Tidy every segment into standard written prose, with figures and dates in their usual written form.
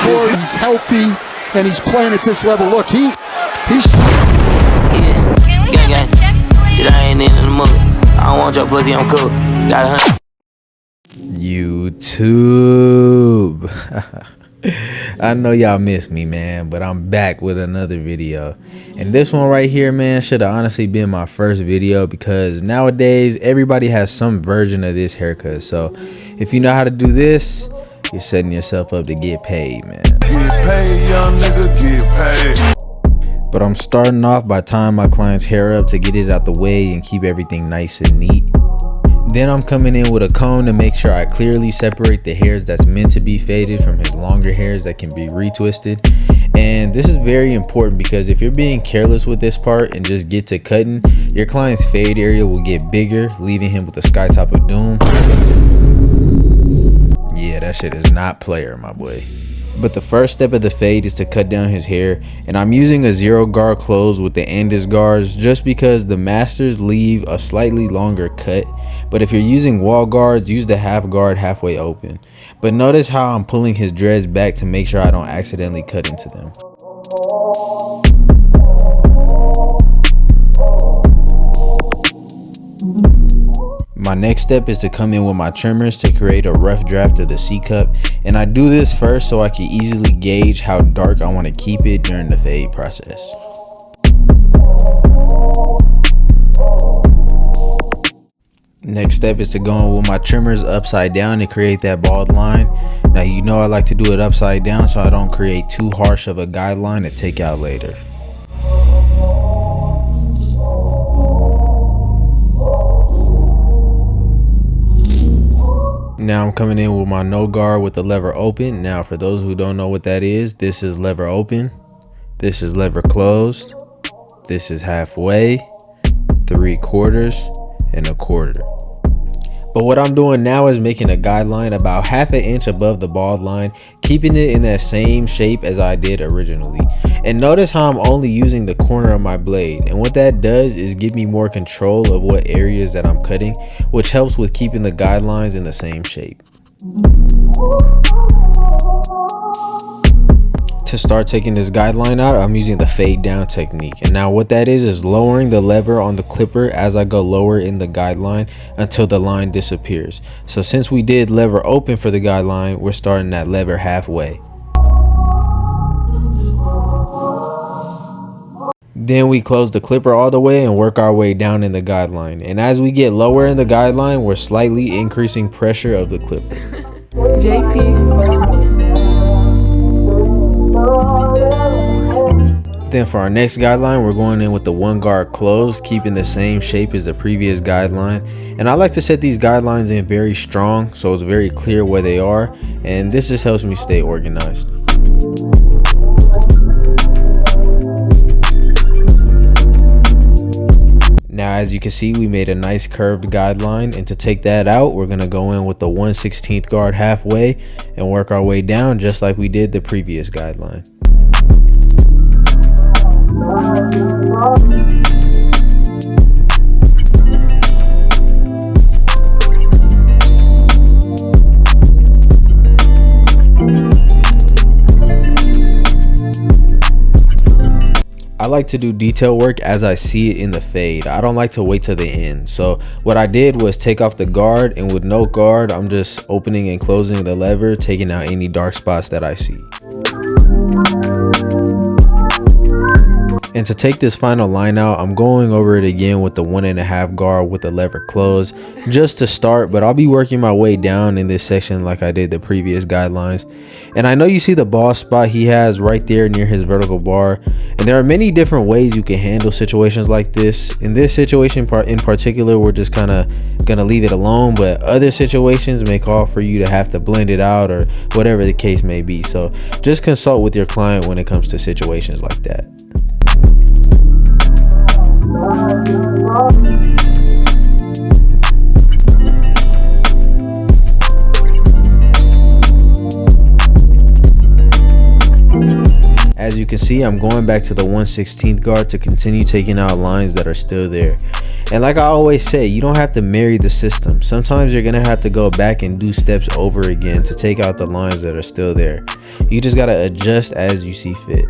court, he's healthy, and he's playing at this level. Look, he's gang gang. Shit, I ain't in the mood. I don't want your pussy, I'm cool. Got 100. YouTube. I know y'all missed me, man, but I'm back with another video. And this one right here, man, should have honestly been my first video, because nowadays everybody has some version of this haircut. So if you know how to do this, you're setting yourself up to get paid, man. Get paid, young nigga, get paid. But I'm starting off by tying my client's hair up to get it out the way and keep everything nice and neat. Then I'm coming in with a comb to make sure I clearly separate the hairs that's meant to be faded from his longer hairs that can be retwisted. And this is very important, because if you're being careless with this part and just get to cutting, your client's fade area will get bigger, leaving him with a sky top of doom. Yeah, that shit is not player, my boy. But the first step of the fade is to cut down his hair, and I'm using a 0 guard close with the Andis guards just because the masters leave a slightly longer cut. But if you're using wall guards, use the half guard halfway open. But notice how I'm pulling his dreads back to make sure I don't accidentally cut into them. My next step is to come in with my trimmers to create a rough draft of the C-cup, and I do this first so I can easily gauge how dark I want to keep it during the fade process. Next step is to go in with my trimmers upside down to create that bald line. Now you know I like to do it upside down so I don't create too harsh of a guideline to take out later. Now I'm coming in with my no guard with the lever open. Now for those who don't know what that is, this is lever open, this is lever closed, this is halfway, 3/4, and 1/4. But what I'm doing now is making a guideline about 1/2 inch above the bald line, keeping it in that same shape as I did originally. And notice how I'm only using the corner of my blade, and what that does is give me more control of what areas that I'm cutting, which helps with keeping the guidelines in the same shape. To start taking this guideline out, I'm using the fade down technique. And now what that is lowering the lever on the clipper as I go lower in the guideline until the line disappears. So since we did lever open for the guideline, we're starting that lever halfway. Then we close the clipper all the way and work our way down in the guideline. And as we get lower in the guideline, we're slightly increasing pressure of the clipper. JP. Then for our next guideline, we're going in with the 1 guard closed, keeping the same shape as the previous guideline. And I like to set these guidelines in very strong so it's very clear where they are, and this just helps me stay organized. Now as you can see, we made a nice curved guideline, and to take that out, we're going to go in with the 1/16 guard halfway and work our way down just like we did the previous guideline. I like to do detail work as I see it in the fade. I don't like to wait till the end. So what I did was take off the guard, and with no guard, I'm just opening and closing the lever, taking out any dark spots that I see. And to take this final line out, I'm going over it again with the 1.5 guard with the lever closed just to start, but I'll be working my way down in this section like I did the previous guidelines. And I know you see the ball spot he has right there near his vertical bar, and there are many different ways you can handle situations like this. In this situation in particular, we're just kind of gonna leave it alone, but other situations may call for you to have to blend it out or whatever the case may be. So just consult with your client when it comes to situations like that. As you can see, I'm going back to the 1/16 guard to continue taking out lines that are still there. And like I always say, you don't have to marry the system. Sometimes you're gonna have to go back and do steps over again to take out the lines that are still there. You just gotta adjust as you see fit.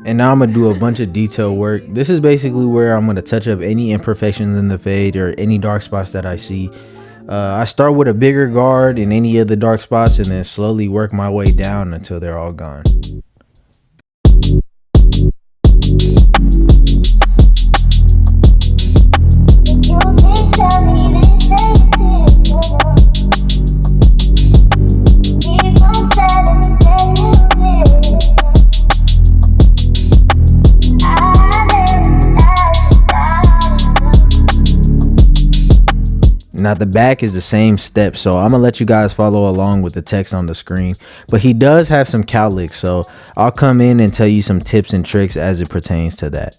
And now I'm gonna do a bunch of detail work. This is basically where I'm gonna touch up any imperfections in the fade or any dark spots that I see. I start with a bigger guard in any of the dark spots and then slowly work my way down until they're all gone. Now the back is the same step, so I'm gonna let you guys follow along with the text on the screen, but he does have some cowlicks, so I'll come in and tell you some tips and tricks as it pertains to that.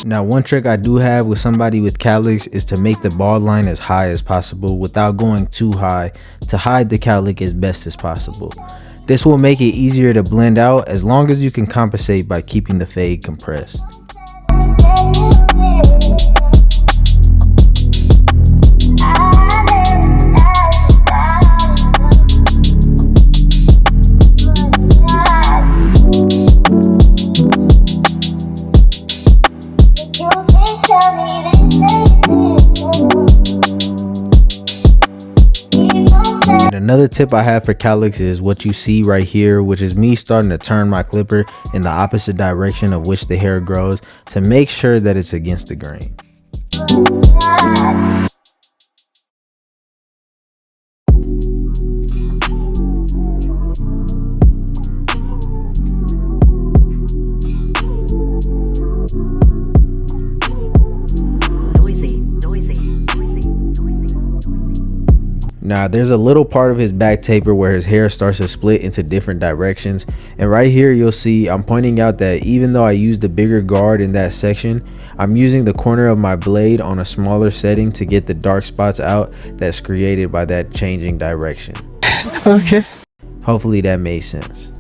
Now one trick I do have with somebody with cowlicks is to make the ball line as high as possible without going too high to hide the cowlick as best as possible. This will make it easier to blend out as long as you can compensate by keeping the fade compressed. Another tip I have for cowlicks is what you see right here, which is me starting to turn my clipper in the opposite direction of which the hair grows to make sure that it's against the grain. Now there's a little part of his back taper where his hair starts to split into different directions, and right here you'll see I'm pointing out that even though I used the bigger guard in that section, I'm using the corner of my blade on a smaller setting to get the dark spots out that's created by that changing direction. Okay. Hopefully that made sense.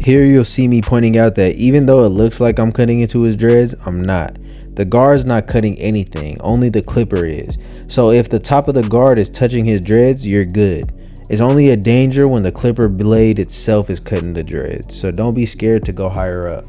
Here you'll see me pointing out that even though it looks like I'm cutting into his dreads, I'm not. The guard's not cutting anything, only the clipper is. So if the top of the guard is touching his dreads, you're good. It's only a danger when the clipper blade itself is cutting the dreads, so don't be scared to go higher up.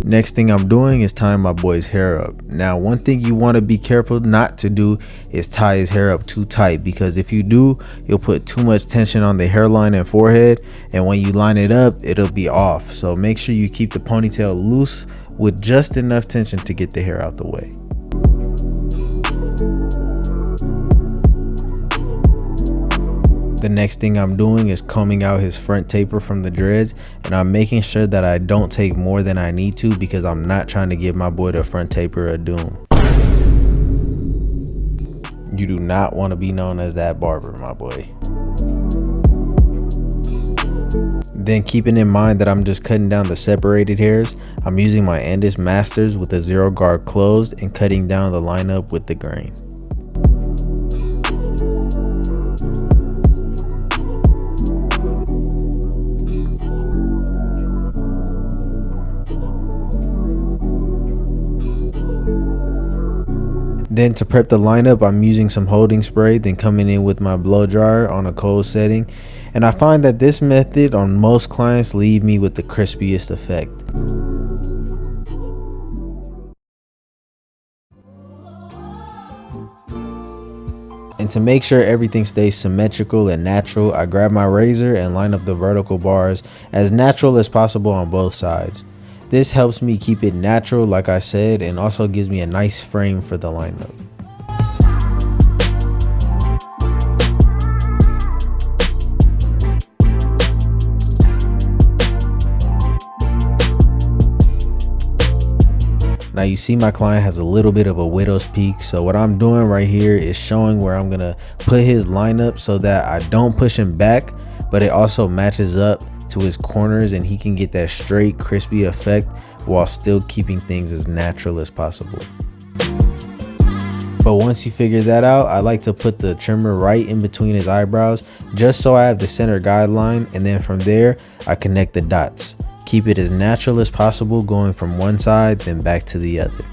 Next thing I'm doing is tying my boy's hair up. Now one thing you want to be careful not to do is tie his hair up too tight, because if you do, you'll put too much tension on the hairline and forehead, and when you line it up, it'll be off. So make sure you keep the ponytail loose with just enough tension to get the hair out the way. The next thing I'm doing is combing out his front taper from the dreads, and I'm making sure that I don't take more than I need to, because I'm not trying to give my boy the front taper a doom. You do not want to be known as that barber, my boy. Then keeping in mind that I'm just cutting down the separated hairs, I'm using my Andis Masters with the 0 guard closed and cutting down the lineup with the grain. Then to prep the lineup, I'm using some holding spray, then coming in with my blow dryer on a cold setting. And I find that this method on most clients leave me with the crispiest effect. And to make sure everything stays symmetrical and natural, I grab my razor and line up the vertical bars as natural as possible on both sides. This helps me keep it natural, like I said, and also gives me a nice frame for the lineup. Now you see my client has a little bit of a widow's peak, so what I'm doing right here is showing where I'm gonna put his lineup so that I don't push him back, but it also matches up to his corners and he can get that straight crispy effect while still keeping things as natural as possible. But once you figure that out, I like to put the trimmer right in between his eyebrows just so I have the center guideline, and then from there I connect the dots. Keep it as natural as possible, going from one side then back to the other.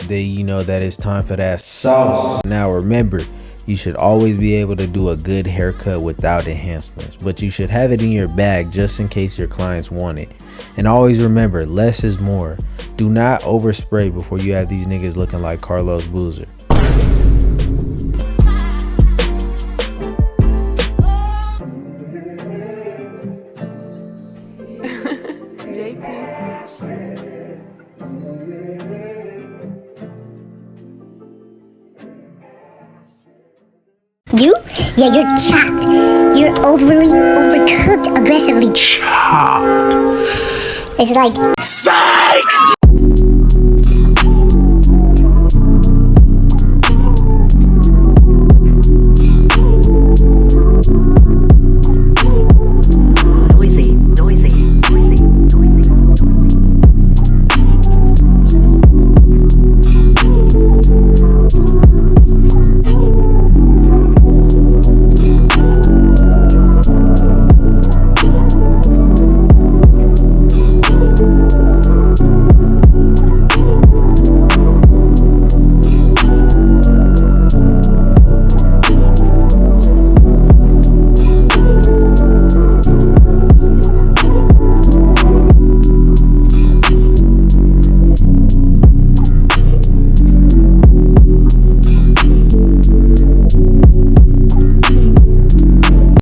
Then you know that it's time for that sauce. Now remember, you should always be able to do a good haircut without enhancements, but you should have it in your bag just in case your clients want it. And always remember, less is more. Do not overspray before you have these niggas looking like Carlos Boozer. You? Yeah, you're chopped. You're overcooked, aggressively chopped. It's like